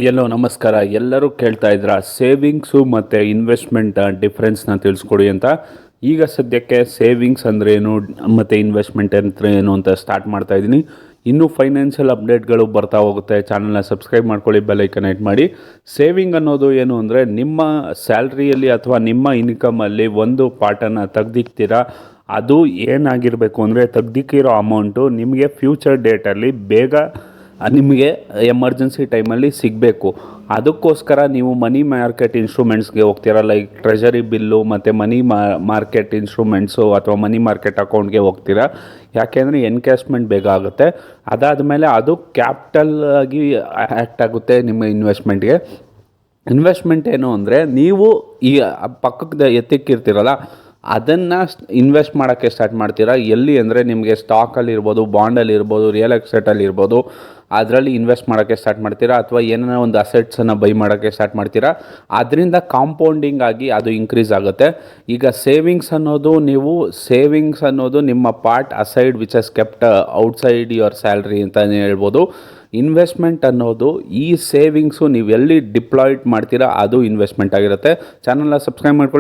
ಎಲ್ಲೋ ನಮಸ್ಕಾರ. ಎಲ್ಲರೂ ಕೇಳ್ತಾ ಇದ್ರ ಸೇವಿಂಗ್ಸು ಮತ್ತು ಇನ್ವೆಸ್ಟ್ಮೆಂಟ್ ಡಿಫ್ರೆನ್ಸ್ನ ತಿಳಿಸ್ಕೊಡಿ ಅಂತ. ಈಗ ಸದ್ಯಕ್ಕೆ ಸೇವಿಂಗ್ಸ್ ಅಂದರೆ ಏನು ಮತ್ತು ಇನ್ವೆಸ್ಟ್ಮೆಂಟ್ ಅಂದರೆ ಏನು ಅಂತ ಸ್ಟಾರ್ಟ್ ಮಾಡ್ತಾ ಇದ್ದೀನಿ. ಇನ್ನೂ ಫೈನಾನ್ಷಿಯಲ್ ಅಪ್ಡೇಟ್ಗಳು ಬರ್ತಾ ಹೋಗುತ್ತೆ. ಚಾನಲ್ನ ಸಬ್ಸ್ಕ್ರೈಬ್ ಮಾಡ್ಕೊಳ್ಳಿ, ಬೆಲ್ ಐಕನ್ ಹಿಟ್ ಮಾಡಿ. ಸೇವಿಂಗ್ ಅನ್ನೋದು ಏನು ಅಂದರೆ ನಿಮ್ಮ ಸ್ಯಾಲ್ರಿಯಲ್ಲಿ ಅಥವಾ ನಿಮ್ಮ ಇನ್ಕಮಲ್ಲಿ ಒಂದು ಪಾರ್ಟನ್ನು ತೆಗ್ದಿಕ್ತೀರಾ. ಅದು ಏನಾಗಿರಬೇಕು ಅಂದರೆ ತೆಗ್ದಿಕ್ಕಿರೋ ಅಮೌಂಟು ನಿಮಗೆ ಫ್ಯೂಚರ್ ಡೇಟಲ್ಲಿ ಬೇಗ ನಿಮಗೆ ಎಮರ್ಜೆನ್ಸಿ ಟೈಮಲ್ಲಿ ಸಿಗಬೇಕು. ಅದಕ್ಕೋಸ್ಕರ ನೀವು ಮನಿ ಮಾರ್ಕೆಟ್ ಇನ್ಸ್ಟ್ರೂಮೆಂಟ್ಸ್ಗೆ ಹೋಗ್ತೀರಾ. ಲೈಕ್ ಟ್ರೆಷರಿ ಬಿಲ್ಲು ಮತ್ತು ಮನಿ ಮಾರ್ಕೆಟ್ ಇನ್ಸ್ಟ್ರೂಮೆಂಟ್ಸು ಅಥವಾ ಮನಿ ಮಾರ್ಕೆಟ್ ಅಕೌಂಟ್ಗೆ ಹೋಗ್ತೀರಾ. ಯಾಕೆಂದರೆ ಎನ್ಕ್ಯಾಶ್ಮೆಂಟ್ ಬೇಗ ಆಗುತ್ತೆ. ಅದಾದಮೇಲೆ ಅದು ಕ್ಯಾಪಿಟಲ್ ಆಗಿ ಆ್ಯಕ್ಟ್ ಆಗುತ್ತೆ ನಿಮ್ಮ ಇನ್ವೆಸ್ಟ್ಮೆಂಟ್ಗೆ. ಇನ್ವೆಸ್ಟ್ಮೆಂಟ್ ಏನು ಅಂದರೆ ನೀವು ಈ ಪಕ್ಕದ ಎತ್ತಿಕ್ಕಿರ್ತೀರಲ್ಲ ಅದನ್ನು ಇನ್ವೆಸ್ಟ್ ಮಾಡೋಕ್ಕೆ ಸ್ಟಾರ್ಟ್ ಮಾಡ್ತೀರಾ. ಎಲ್ಲಿ ಅಂದರೆ ನಿಮಗೆ ಸ್ಟಾಕಲ್ಲಿರ್ಬೋದು, ಬಾಂಡಲ್ಲಿರ್ಬೋದು, ರಿಯಲ್ ಎಸ್ಟೇಟಲ್ಲಿರ್ಬೋದು, ಅದರಲ್ಲಿ ಇನ್ವೆಸ್ಟ್ ಮಾಡೋಕ್ಕೆ ಸ್ಟಾರ್ಟ್ ಮಾಡ್ತೀರಾ. ಅಥವಾ ಏನೋ ಒಂದು ಅಸೆಟ್ಸನ್ನು ಬೈ ಮಾಡೋಕ್ಕೆ ಸ್ಟಾರ್ಟ್ ಮಾಡ್ತೀರಾ. ಅದರಿಂದ ಕಾಂಪೌಂಡಿಂಗ್ ಆಗಿ ಅದು ಇನ್ಕ್ರೀಸ್ ಆಗುತ್ತೆ. ಈಗ ಸೇವಿಂಗ್ಸ್ ಅನ್ನೋದು ನಿಮ್ಮ part aside which has kept outside your salary ಅಂತಲೇ ಹೇಳ್ಬೋದು. ಇನ್ವೆಸ್ಟ್ಮೆಂಟ್ ಅನ್ನೋದು ಈ ಸೇವಿಂಗ್ಸು ನೀವು ಎಲ್ಲಿ ಡಿಪ್ಲಾಯ್ಡ್ ಮಾಡ್ತೀರಾ ಅದು ಇನ್ವೆಸ್ಟ್ಮೆಂಟ್ ಆಗಿರುತ್ತೆ. ಚಾನಲ್ನ ಸಬ್ಸ್ಕ್ರೈಬ್ ಮಾಡ್ಕೊಳ್ಳಿ.